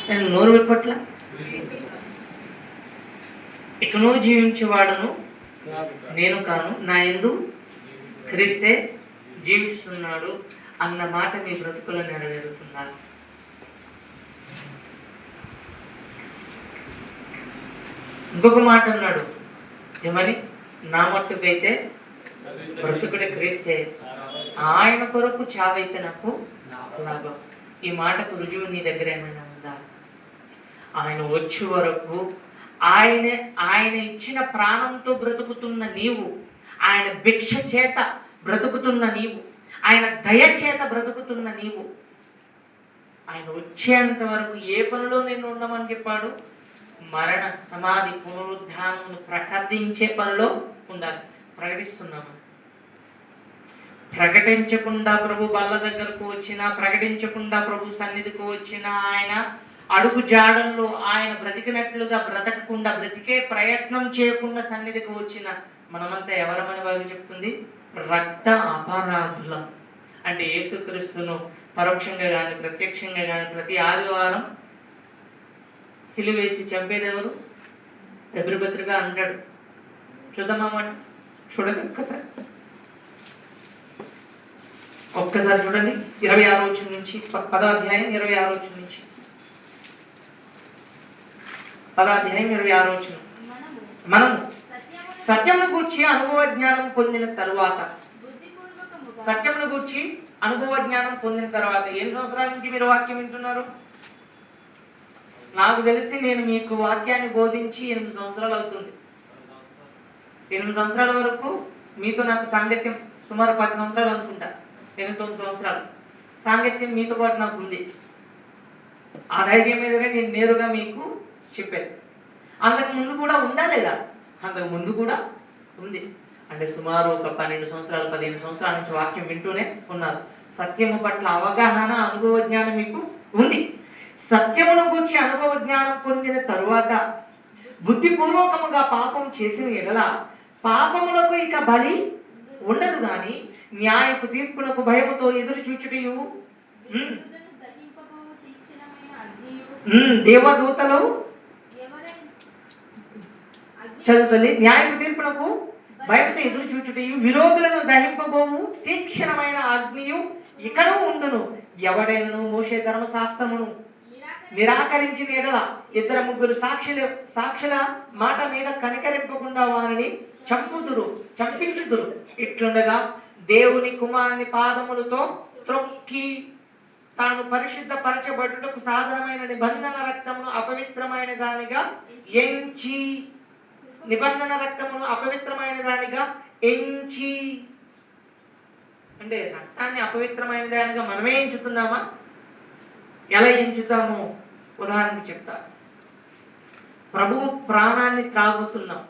నేను నోరు విప్పట్ల. ఇకను జీవించేవాడును నేను కాను, నా యందు క్రీస్తే జీవిస్తున్నాడు అన్న మాట మీ బ్రతుకులో నెరవేరుతున్నారు. ఇంకొక మాట అన్నాడు ఏమని? నా మట్టుకైతే బ్రతుకుడే క్రీస్తే, ఆయన కొరకు చావైతే నాకు లాభం. ఈ మాటకు రుజువు నీ దగ్గర ఏమైనా ఉందా? ఆయన వచ్చే వరకు ఆయన ఇచ్చిన ప్రాణంతో బ్రతుకుతున్న నీవు, ఆయన భిక్ష చేత బ్రతుకుతున్న నీవు, ఆయన దయ చేత బ్రతుకుతున్న నీవు, ఆయన వచ్చేంత వరకు ఏ పనిలో నిన్ను ఉండమని చెప్పాడు? మరణ సమాధి పునరుద్ధానమును ప్రకటించే పనిలో ఉండాలి. ప్రకటిస్తున్నాము. ప్రకటించకుండా ప్రభు బల్ల దగ్గరకు వచ్చినా, ప్రకటించకుండా ప్రభు సన్నిధికి వచ్చినా, ఆయన అడుగు జాడల్లో ఆయన బ్రతికినట్లుగా బ్రతకకుండా, బ్రతికే ప్రయత్నం చేయకుండా సన్నిధికి వచ్చిన మనమంతా ఎవరమని బైబిల్ చెప్తుంది? రక్త అపరాధులం. అంటే యేసుక్రీస్తును పరోక్షంగా కానీ ప్రత్యక్షంగా కానీ ప్రతి ఆదివారం సిలువేసి చంపేది ఎవరు? హెబ్రీ పత్రిక అంటాడు. చూద్దామన్నమాట. చూడండి ఒక్కసారి చూడండి. 26వ వచనం నుంచి 10వ అధ్యాయం 26వ వచనం నుంచి 10వ అధ్యాయం 26వ వచనం. మనము సత్యమును గూర్చి అనుభవ జ్ఞానం పొందిన తరువాత, సత్యమును గూర్చి అనుభవ జ్ఞానం పొందిన తర్వాత, ఎన్ని సంవత్సరాల నుంచి మీరు వాక్యం వింటున్నారు? నాకు తెలిసి నేను మీకు వాక్యాన్ని బోధించి 8 సంవత్సరాలు అవుతుంది. 8 సంవత్సరాల వరకు మీతో నాకు సాంగత్యం సుమారు 10 సంవత్సరాలు అనుకుంటా, 8-9 సంవత్సరాలు సాంగత్యం మీతో పాటు నాకు ఉంది. ఆ ధైర్యం మీదనే నేను నేరుగా మీకు చెప్పాను. అంతకు ముందు కూడా ఉందా లేదా? అంతకు ముందు కూడా ఉంది. అంటే సుమారు ఒక 12 సంవత్సరాలు 15 సంవత్సరాల నుంచి వాక్యం వింటూనే ఉన్నారు. సత్యము పట్ల అవగాహన, అనుభవ జ్ఞానం మీకు ఉంది. సత్యమును గురించి అనుభవ జ్ఞానం పొందిన తరువాత బుద్ధిపూర్వకముగా పాపం చేసిన ఎడల పాపములకు ఇక బలి ఉండదు గాని న్యాయపు తీర్పునకు భయముతో ఎదురు చూచుటయు దేవదూతలు చదువుతల్లి న్యాయపు తీర్పునకు భయముతో ఎదురు చూచుటయు విరోధులను దహింపబోవు తీక్షణమైన అగ్నియు ఇకను ఉండును. ఎవడైనను మోషే ధర్మశాస్త్రమును నిరాకరించిన ఎడల 2-3 సాక్షుల మాట మీద కనికరింపకుండా వారిని చంపించుదురు. ఇట్లుండగా దేవుని కుమారుని పాదములతో త్రొక్కి తాను పరిశుద్ధపరచబడుటకు సాధనమైన నిబంధన రక్తమును అపవిత్రమైన దానిగా ఎంచి, నిబంధన రక్తమును అపవిత్రమైన దానిగా ఎంచి, అంటే రక్తాన్ని అపవిత్రమైన దానిగా మనమే ఎంచుతున్నామా? ఎలా ఎంచుతాము? ఉదాహరణకు చెప్తా. ప్రభు ప్రాణాన్ని త్రాగుతున్నాం.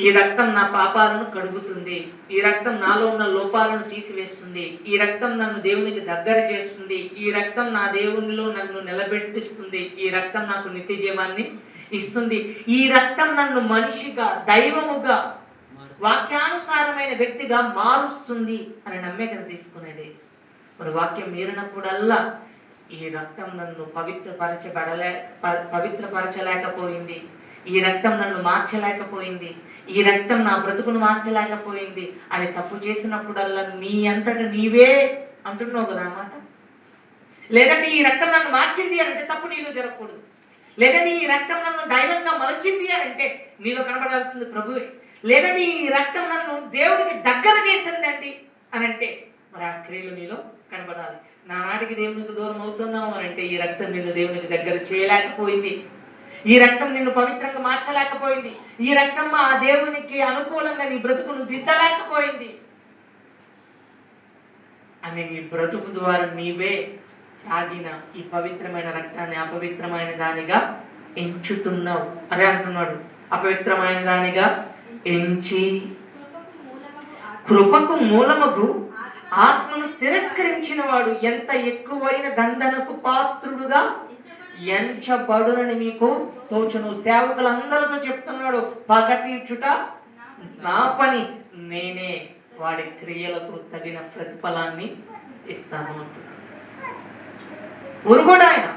ఈ రక్తం నా పాపాలను కడుగుతుంది, ఈ రక్తం నాలో ఉన్న లోపాలను తీసివేస్తుంది, ఈ రక్తం నన్ను దేవునికి దగ్గర చేస్తుంది, ఈ రక్తం నా దేవునిలో నన్ను నిలబెట్టిస్తుంది, ఈ రక్తం నాకు నిత్య జీవాన్ని ఇస్తుంది, ఈ రక్తం నన్ను మనిషిగా, దైవముగా, వాక్యానుసారమైన వ్యక్తిగా మారుస్తుంది అని నమ్మే కదా తీసుకునేది. మరి వాక్యం మీరినప్పుడల్లా ఈ రక్తం నన్ను పవిత్రపరచలేకపోయింది, ఈ రక్తం నన్ను మార్చలేకపోయింది, ఈ రక్తం నా బ్రతుకును మార్చలేకపోయింది అని తప్పు చేసినప్పుడల్లా నీ అంతటా నీవే అంటున్నావు కదా అన్నమాట. లేదంటే ఈ రక్తం నన్ను మార్చింది అని అంటే తప్పు నీలో జరగకూడదు. లేదంటే ఈ రక్తం నన్ను దైవంగా మలచింది అని అంటే నీలో కనబడాల్సింది ప్రభువే. లేదంటే ఈ రక్తం నన్ను దేవుడికి దగ్గర చేసింది అండి అని అంటే మరి ఆ క్రియలు నీలో కనబడాలి. నానాటికి దేవునికి దూరం అవుతున్నావు అని అంటే ఈ రక్తం నిన్ను దేవునికి దగ్గర చేయలేకపోయింది, ఈ రక్తం నిన్ను పవిత్రంగా మార్చలేకపోయింది, ఈ రక్తం ఆ దేవునికి అనుకూలంగా నీ బ్రతుకును దిద్దలేకపోయింది అని నీ బ్రతుకు ద్వారా నీవే తాగిన ఈ పవిత్రమైన రక్తాన్ని అపవిత్రమైన దానిగా ఎంచుతున్నావు. అదే అంటున్నాడు, అపవిత్రమైన దానిగా ఎంచి కృపకు మూలమగు ఆత్మను తిరస్కరించిన వాడు ఎంత ఎక్కువైన దండనకు పాత్రుడుగా ఎంచబడునని మీకు తోచును. సేవకులందరితో చెప్తున్నాడు, పగ తీర్చుట నా పని, నేనే వాడి క్రియలకు తగిన ప్రతిఫలాన్ని ఇస్తాను అంటున్నాడు. ఉరుగోడు ఆయన.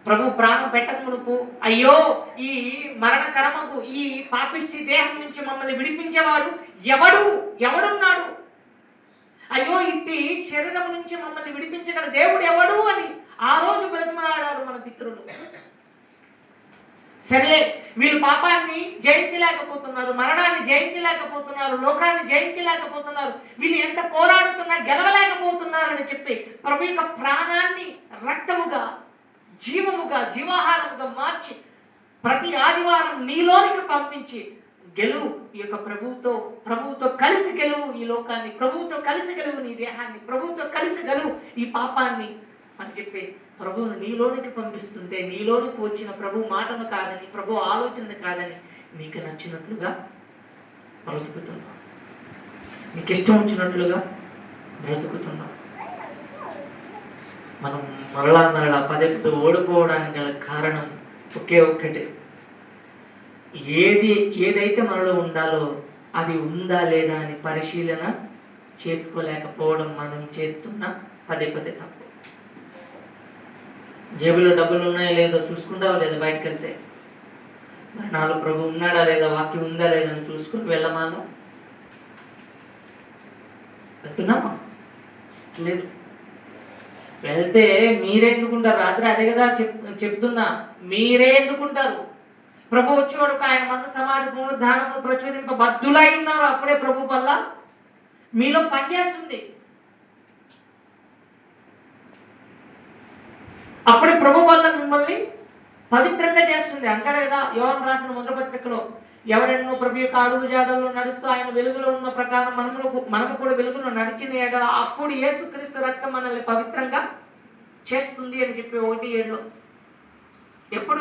ప్రభు ప్రాణం పెట్టక మునుపు అయ్యో ఈ మరణకరమకు ఈ పాపిష్టి దేహం నుంచి మమ్మల్ని విడిపించేవాడు ఎవడున్నాడు, అయ్యో ఇట్టి శరీరం నుంచి మమ్మల్ని విడిపించగల దేవుడు ఎవడు అని ఆ రోజు బ్రతిమలాడారు మన పితరులు. సరే, వీళ్ళు పాపాన్ని జయించలేకపోతున్నారు, మరణాన్ని జయించలేకపోతున్నారు, లోకాన్ని జయించలేకపోతున్నారు, వీళ్ళు ఎంత పోరాడుతున్నా గెలవలేకపోతున్నారు అని చెప్పి ప్రభు యొక్క ప్రాణాన్ని రక్తముగా, జీవాహారముగా మార్చి ప్రతి ఆదివారం నీలోనికి పంపించి గెలువు, ఈ యొక్క ప్రభువుతో కలిసి గెలువు ఈ లోకాన్ని, ప్రభువుతో కలిసి గెలువు నీ దేహాన్ని, ప్రభువుతో కలిసి గెలువు ఈ పాపాన్ని అని చెప్పి ప్రభువును నీలోనికి పంపిస్తుంటే, నీలోనికి వచ్చిన ప్రభు మాటను కాదని, ప్రభు ఆలోచన కాదని నీకు నచ్చినట్లుగా బ్రతుకుతున్నావు, నీకు ఇష్టం వచ్చినట్లుగా బ్రతుకుతున్నావు. మనం మరలా పదే ఓడిపోవడానికి గల కారణం ఒకే ఒక్కటే, ఏదైతే మనలో ఉండాలో అది ఉందా లేదా అని పరిశీలన చేసుకోలేకపోవడం మనం చేస్తున్న పదే తప్పు. జేబులో డబ్బులు ఉన్నాయో లేదో చూసుకుంటావా లేదా బయటకు వెళ్తే? మరి నాలో ప్రభు ఉన్నాడా లేదా, వాక్యం ఉందా లేదా అని చూసుకుని వెళ్ళమాలా? వెళ్తున్నామా? లేదు. వెళ్తే మీరే ఎందుకుంటారు? రాత్రి అదే కదా చెప్తున్నా, మీరే ఎందుకుంటారు? ప్రభు వచ్చేవాడు ఆయన మంద సమాధి పునరుద్ధానము ప్రచురింపబద్ధులై ఉన్నారు. అప్పుడే ప్రభు వల్ల మీలో పనిచేస్తుంది, అప్పుడే ప్రభు వల్ల మిమ్మల్ని పవిత్రంగా చేస్తుంది. అంటాడు కదా యోహాను రాసిన మొదటి పత్రికలో, ఎవడెన్నో ప్రభు యొక్క అడుగు జాడల్లో నడుస్తూ ఆయన వెలుగులో ఉన్న ప్రకారం మనము కూడా వెలుగులో నడిచిన ఎడల అప్పుడు యేసుక్రీస్తు రక్తం మనల్ని పవిత్రంగా చేస్తుంది అని చెప్పి 1:7. ఎప్పుడు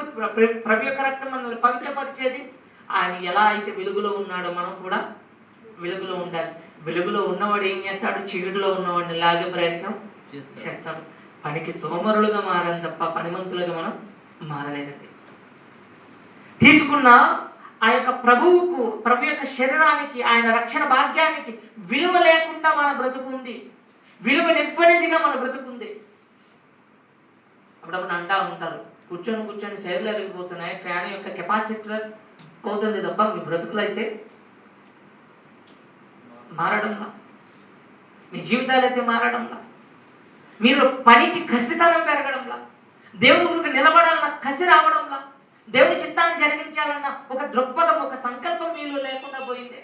ప్రభు యొక్క రక్తం మనల్ని పవిత్రపరిచేది? ఆయన ఎలా అయితే వెలుగులో ఉన్నాడో మనం కూడా వెలుగులో ఉండాలి. వెలుగులో ఉన్నవాడు ఏం చేస్తాడు? చీకటిలో ఉన్నవాడిని లాగే ప్రయత్నం చేస్తాడు. పనికి సోమరులుగా మారాలి తప్ప పనిమంతులుగా మనం మారలేదండి. తీసుకున్న ఆ యొక్క ప్రభు యొక్క శరీరానికి, ఆయన రక్షణ భాగ్యానికి విలువ లేకుండా మన బ్రతుకుంది, విలువనివ్వనిదిగా మన బ్రతుకుంది. అప్పుడప్పుడు అంటా ఉంటారు, కూర్చొని చైర్లు ఎరిగిపోతున్నాయి, ఫ్యాన్ యొక్క కెపాసిటర్ పోతుంది తప్ప మీ బ్రతుకులు అయితే మారడంలా, మీ జీవితాలు అయితే మారడంలా, మీరు పనికి కసితనం పెరగడంలా, దేవుడి గురికి నిలబడాలన్న కసి రావడంలా, దేవుని చిత్తాన్ని జరిగించాలన్న ఒక దృక్పథం, ఒక సంకల్పం మీలో లేకుండా పోయిందే.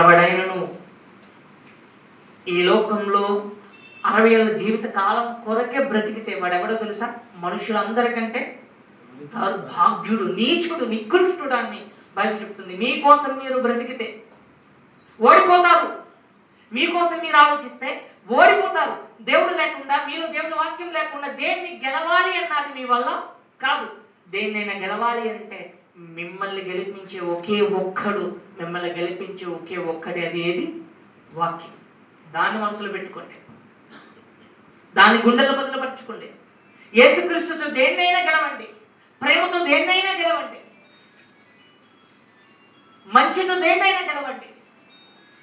ఎవడైనను ఈ లోకంలో 60 ఏళ్ళ జీవిత కాలం కొరకే బ్రతికితే వాడెవడో తెలుసా? మనుషులందరికంటే దౌర్భాగ్యుడు, నీచుడు, నికృష్టుడు అని బైబిల్ చెప్తుంది. మీకోసం మీరు బ్రతికితే ఓడిపోతారు, మీకోసం మీరు ఆలోచిస్తే ఓడిపోతారు. దేవుడు లేకుండా, మీలో దేవుని వాక్యం లేకుండా దేన్ని గెలవాలి అన్నది మీ వల్ల కాదు. దేన్నైనా గెలవాలి అంటే మిమ్మల్ని గెలిపించే ఒకే ఒక్కడే, అది ఏది? వాక్యం. దాన్ని మనసులో పెట్టుకోండి, దాని గుండెల బదులుపరచుకోండి. యేసుక్రీస్తుతో దేన్నైనా గెలవండి, ప్రేమతో దేన్నైనా గెలవండి, మంచితో దేన్నైనా గెలవండి,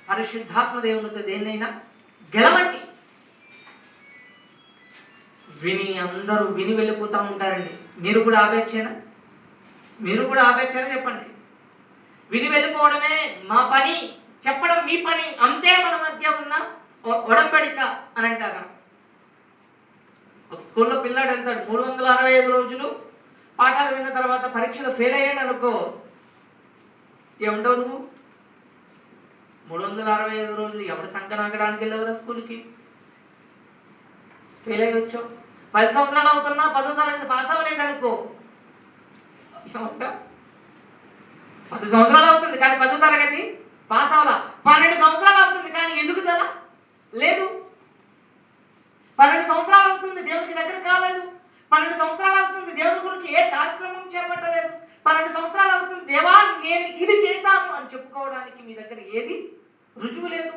పరిశుద్ధాత్మ దేవునితో దేన్నైనా గెలవండి. అందరూ విని వెళ్ళిపోతూ ఉంటారండి. మీరు కూడా ఆపేచ్చేనా? చెప్పండి. విని వెళ్ళిపోవడమే మా పని, చెప్పడం మీ పని, అంతే మన మధ్య ఉన్న ఒడంబడిక అని అంటారు. ఒక స్కూల్లో పిల్లాడు వెళ్తాడు, 365 రోజులు పాఠాలు విన్న తర్వాత పరీక్షలో ఫెయిల్ అయ్యాడు అనుకో, ఏముండవు నువ్వు? 365 రోజులు ఎవరు సంకనాకడానికి వెళ్ళేవరా స్కూల్కి? ఫెయిల్ అయ్యి వచ్చావు. 10 సంవత్సరాలు అవుతున్నా 10వ తరగతి పాస్ అవ్వలేదు అనుకో, ఏమంటా? 10 సంవత్సరాలు అవుతుంది కానీ 10వ తరగతి పాస్ అవ్వాల. 12 సంవత్సరాలు అవుతుంది కానీ ఎదుగుదల లేదు. 12 సంవత్సరాలు అవుతుంది దేవునికి దగ్గర కాలేదు. 12 సంవత్సరాలు అవుతుంది దేవుని గురించి ఏ కార్యక్రమం చేపట్టలేదు. 12 సంవత్సరాలు అవుతుంది దేవా నేను ఇది చేశాను అని చెప్పుకోవడానికి మీ దగ్గర ఏది రుజువు లేదు.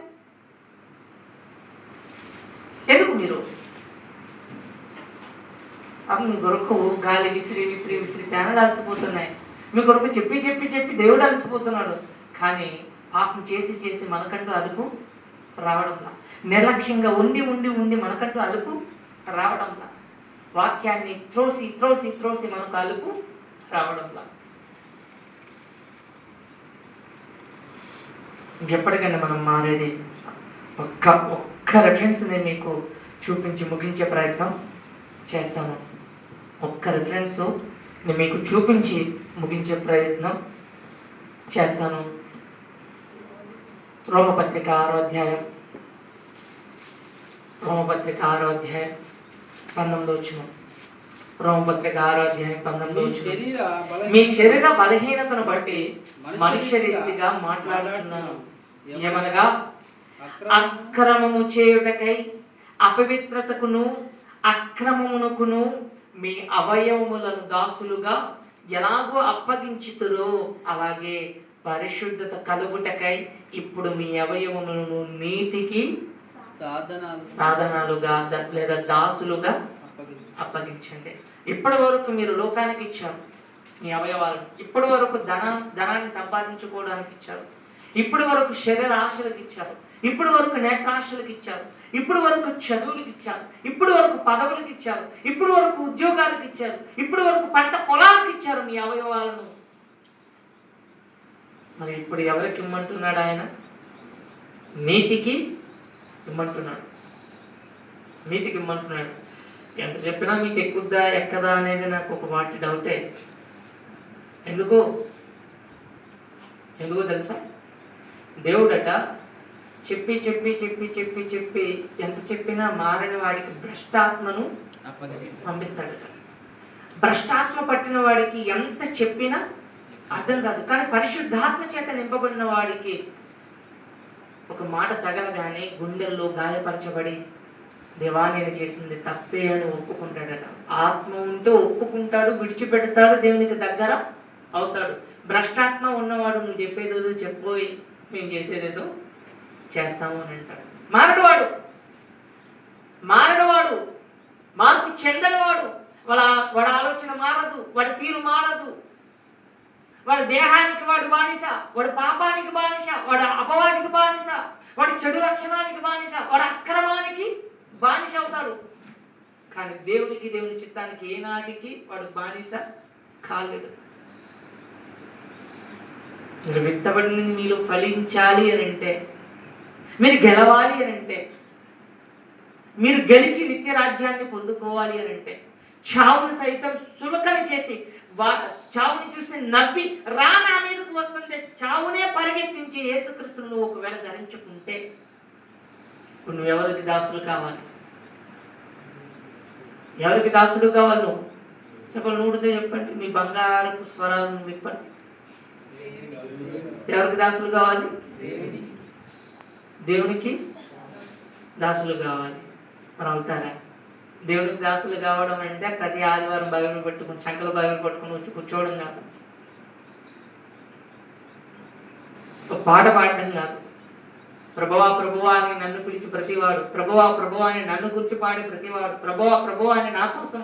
ఎందుకు మీరు మీ కొరకు గాలి విసిరి తేనెలు అలసిపోతున్నాయి, మీ కొరకు చెప్పి దేవుడు అలసిపోతున్నాడు. కానీ పాపం చేసి మనకంటూ అదుపు రావడంలా. నిర్లక్ష్యంగా ఉండి ఉండి ఉండి మనకంటూ అలుపు రావడంలా. వాక్యాన్ని త్రోసి త్రోసి త్రోసి మనకు అలుపు రావడంలా. ఎప్పటికైనా మనం మారేది? ఒక్క రెఫరెన్స్ నేను మీకు చూపించి ముగించే ప్రయత్నం చేస్తాను. ఒక్క రెఫరెన్స్ నేను మీకు చూపించి ముగించే ప్రయత్నం చేస్తాను. రోమపత్రిక 6వ అధ్యాయం 19వ రోమపత్రిక 6వ అధ్యాయం 19వ మీ శరీర బలహీనతను బట్టి మనుష్య రీతిగా మాట్లాడుతున్నాను. ఏమనగా అక్రమము చేయుటకై అపవిత్రతకును అక్రమమునకును మీ అవయవములను దాసులుగా ఎలాగో అప్పగించుతురో అలాగే పరిశుద్ధత కలుగుటకై ఇప్పుడు మీ అవయవములను నీతికి సాధనాలుగా లేదా దాసులుగా అప్పగించండి. ఇప్పటి వరకు మీరు లోకానికి ఇచ్చారు మీ అవయవాలను. ఇప్పటి వరకు ధనాన్ని సంపాదించుకోవడానికి ఇచ్చారు. ఇప్పటి వరకు శరీర ఆశలకు ఇచ్చారు. ఇప్పటి వరకు నేత్రాశలకు ఇచ్చారు. ఇప్పటి వరకు చదువులకు ఇచ్చారు. ఇప్పటి వరకు పదవులకు ఇచ్చారు. ఇప్పటి వరకు ఉద్యోగాలకు ఇచ్చారు. ఇప్పటి వరకు పంట పొలాలకు ఇచ్చారు మీ అవయవాలను. మరి ఇప్పుడు ఎవరికి ఇమ్మంటున్నాడు ఆయన? నీతికి ఇమ్మంటున్నాడు. నీతికి ఇమ్మంటున్నాడు. ఎంత చెప్పినా మీకు ఎక్కుద్దా ఎక్కదా అనేది నాకు ఒక వాటి డౌటే. ఎందుకో తెలుసా? దేవుడట చెప్పి చెప్పి చెప్పి చెప్పి చెప్పి ఎంత చెప్పినా మారని వాడికి భ్రష్టాత్మను పంపిస్తాడట. భ్రష్టాత్మ పట్టిన వాడికి ఎంత చెప్పినా అర్థం కాదు. కానీ పరిశుద్ధాత్మ చేత నింపబడిన వాడికి ఒక మాట తగలగానే గుండెల్లో గాయపరచబడి దేవా నేను చేసింది తప్పే అని ఒప్పుకుంటాడట. ఆత్మ ఉంటే ఒప్పుకుంటాడు, విడిచిపెడతాడు, దేవునికి దగ్గర అవుతాడు. భ్రష్టాత్మ ఉన్నవాడు నువ్వు చెప్పేదేదో చెప్పబోయి మేము చేసేదేదో చేస్తాము అని అంటాడు. మారడువాడు మార్పు చెందనివాడు. వాడి ఆలోచన మారదు, వాడి తీరు మారదు. వాడి దేహానికి వాడు బానిస, వాడు పాపానికి బానిస, వాడు అపవాదికి బానిస, వాడి చెడు లక్షణానికి బానిస, వాడు అక్రమానికి బానిస అవుతాడు. కానీ దేవుని చిత్తానికి ఏనాటికి వాడు బానిస కాలేడు. మీరు విత్తబడినది మీలో ఫలించాలి అని అంటే, మీరు గెలవాలి అని అంటే, మీరు గెలిచి నిత్య రాజ్యాన్ని పొందుకోవాలి అని అంటే, చావును సైతం సులకన చేసి చావుని చూసి నవ్వి రా నా మీదకు వస్తుంటే చావునే పరిగెత్తించి యేసుక్రీస్తును ఒకవేళ ధరించుకుంటే నువ్వు ఎవరికి దాసులు కావాలి? ఎవరికి దాసుడు కావాలి? నువ్వు చెప్పండి, నూడితే చెప్పండి. మీ బంగారపు స్వరాలను విప్పండి. ఎవరికి దాసులు కావాలి? దేవునికి దాసులు కావాలి. మరి అవుతారా? దేవునికి దాసులు కావడం అంటే ప్రతి ఆదివారం బైబిల్ పట్టుకుని సంకల బైబిల్ పట్టుకుని వచ్చి కూర్చోవడం కాదు, ఒక పాట పాడడం కాదు. ప్రభువా ప్రభువా అని నన్ను పిలిచి ప్రతివాడు, ప్రభువా ప్రభువా అని నన్ను గురించి పాడే ప్రతివాడు, ప్రభువా ప్రభువా అని నా కోసం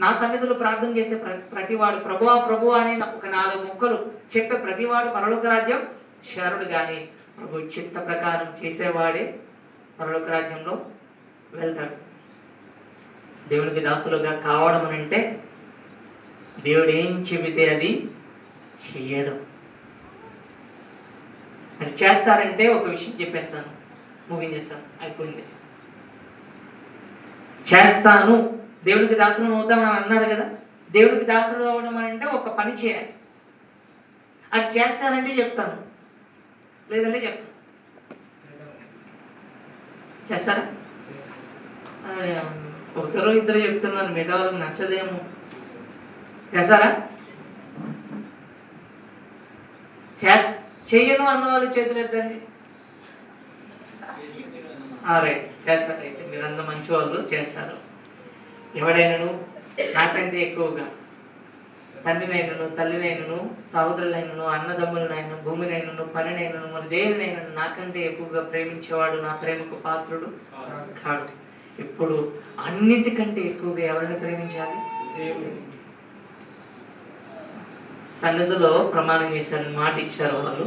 నా సన్నిధిలో ప్రార్థన చేసే ప్రతివాడు, ప్రభువా ప్రభువా అని ఒక 4 ముక్కలు చెప్పే ప్రతివాడు పరలోక రాజ్యం శరణుడు. కానీ ప్రభు చిత్త ప్రకారం చేసేవాడే పరలోక రాజ్యంలో వెళ్తాడు. దేవునికి దాసులుగా కావడం అని అంటే దేవుడు ఏం చెబితే అది చెయ్యడం. అది చేస్తారంటే ఒక విషయం చెప్పేస్తాను, ముగించేస్తాను, అయిపోయింది. చేస్తాను, దేవునికి దాసులు అవుతామని అన్నారు కదా. దేవునికి దాసులు అవ్వడం అంటే ఒక పని చేయాలి. అది చేస్తానంటే చెప్తాను, లేదంటే చెప్తాను. చేస్తారా? ఒకరు ఇద్దరు చెప్తున్నాను, మిగతా వాళ్ళకి నచ్చదేమో. చేస్తారా? చెయ్యను అన్న వాళ్ళు చేతులు ఎత్తండి. రైట్, చేస్తారు. అయితే మీరంతా మంచి వాళ్ళు, చేస్తారు. ఎవడైనాను నాకంటే ఎక్కువగా తండ్రినైనను తల్లినైనను సహోదరులైనను అన్నదమ్ములనైనా భూమినైనను పనినైనను మరి దేనినైనను నాకంటే ఎక్కువగా ప్రేమించేవాడు నా ప్రేమకు పాత్రుడు కాడు. ఇప్పుడు అన్నిటికంటే ఎక్కువగా ఎవరిని ప్రేమించాలి? సన్నిధిలో ప్రమాణం చేశారు, మాట ఇచ్చారు. వాళ్ళు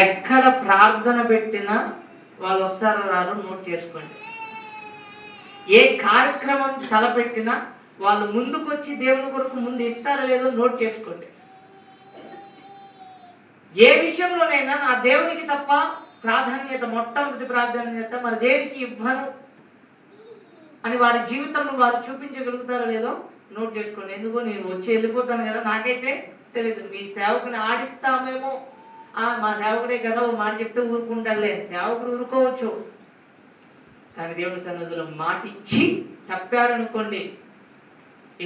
ఎక్కడ ప్రార్థన పెట్టినా వాళ్ళు వస్తారో రారో నోట్ చేసుకోండి. ఏ కార్యక్రమం తలపెట్టినా వాళ్ళు ముందుకు వచ్చి దేవుని కొరకు ముందు ఇస్తారో లేదో నోట్ చేసుకోండి. ఏ విషయంలోనైనా నా దేవునికి తప్ప ప్రాధాన్యత, మొట్టమొదటి ప్రాధాన్యత మరి దేనికి ఇవ్వను అని వారి జీవితంలో వారు చూపించగలుగుతారో లేదో నోట్ చేసుకోండి. ఎందుకో నేను వచ్చి వెళ్ళిపోతాను కదా, నాకైతే తెలియదు. మీ సేవకుని ఆడిస్తామేమో, మా సేవకుడే కదా ఓ మాట చెప్తే ఊరుకుంటాడులే, సేవకుడు ఊరుకోవచ్చు. కానీ దేవుని సన్నిధిలో మాట ఇచ్చి తప్పారనుకోండి,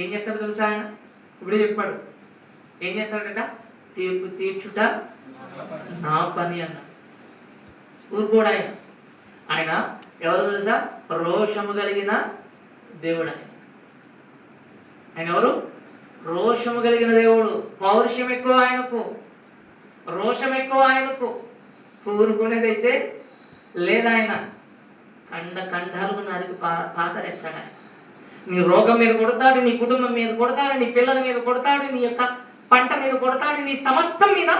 ఏం చేస్తాడు తెలుసా ఆయన? ఇప్పుడే చెప్పాడు, ఏం చేస్తాడట? తీర్పు తీర్చుట నా పని అన్న. ఊరుకోడు ఆయన. ఆయన ఎవరు తెలుసా? రోషము కలిగిన దేవుడు ఆయన. ఆయన ఎవరు? రోషము కలిగిన దేవుడు. పౌరుషం ఎక్కువ ఆయనకు, రోషం ఎక్కువ ఆయనకు. ఊరుకునేదైతే లేదాయన. ఖండాలు నరికి పాతరేస్తాడు ఆయన. నీ రోగం మీద కొడతాడు, నీ కుటుంబం మీద కొడతాడు, నీ పిల్లల మీద కొడతాడు, నీ యొక్క పంట మీద కొడతాడు, నీ సమస్తం మీద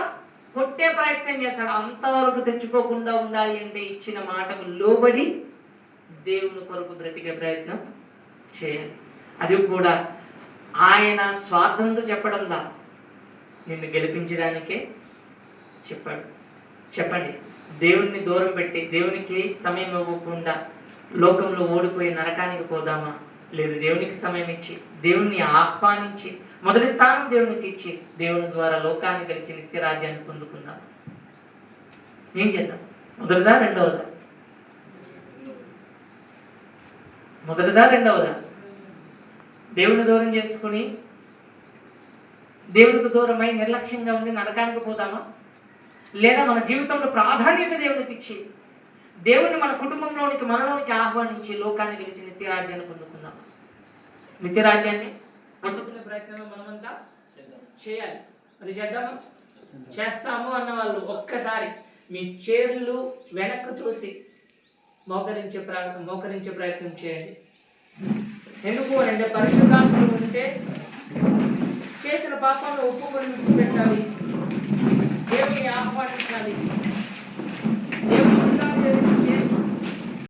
కొట్టే ప్రయత్నం చేస్తాడు. అంతవరకు తెచ్చుకోకుండా ఉండాలి అంటే ఇచ్చిన మాటకు లోబడి దేవుని కొరకు బ్రతికే ప్రయత్నం చేయాలి. అది కూడా ఆయన స్వార్థంతో చెప్పడంలా, నిన్ను గెలిపించడానికే చెప్పాడు. చెప్పండి, దేవుణ్ణి దూరం పెట్టి దేవునికి సమయం ఇవ్వకుండా లోకంలో ఓడిపోయి నరకానికి పోదామా? లేదు, దేవునికి సమయం ఇచ్చి దేవుణ్ణి ఆహ్వానించి మొదటి స్థానం దేవునికి ఇచ్చి దేవుని ద్వారా లోకాన్ని గెలిచి నిత్య రాజ్యాన్ని పొందుకుందాం. ఏం చేద్దాం? మొదటిదా రెండవదా? మొదటిదా రెండవదా? దేవుని దూరం చేసుకుని దేవునికి దూరమై నిర్లక్ష్యంగా ఉండి నరకానికి పోతామా? లేదా మన జీవితంలో ప్రాధాన్యత దేవునికి ఇచ్చి దేవుని మన కుటుంబంలోనికి మనలోనికి ఆహ్వానించి లోకాన్ని గెలిచి నిత్యరాజ్యాన్ని పొందుకుందాం. నిత్యరాజ్యాన్ని పొందుకునే ప్రయత్నం మనమంతా చేయాలి. అది చేద్దామా? చేస్తాము అన్న వాళ్ళు ఒక్కసారి మీ చేతులు వెనక్కు తోసి మోకరించే ప్రయత్నం చేయండి. ఎందుకు అంటే పరిశుద్ధాత్మలు ఉంటే చేసిన పాపాలను ఒప్పుకొని విడిచిపెట్టాలి, దేవుని ఆహ్వానించాలి, దేవుని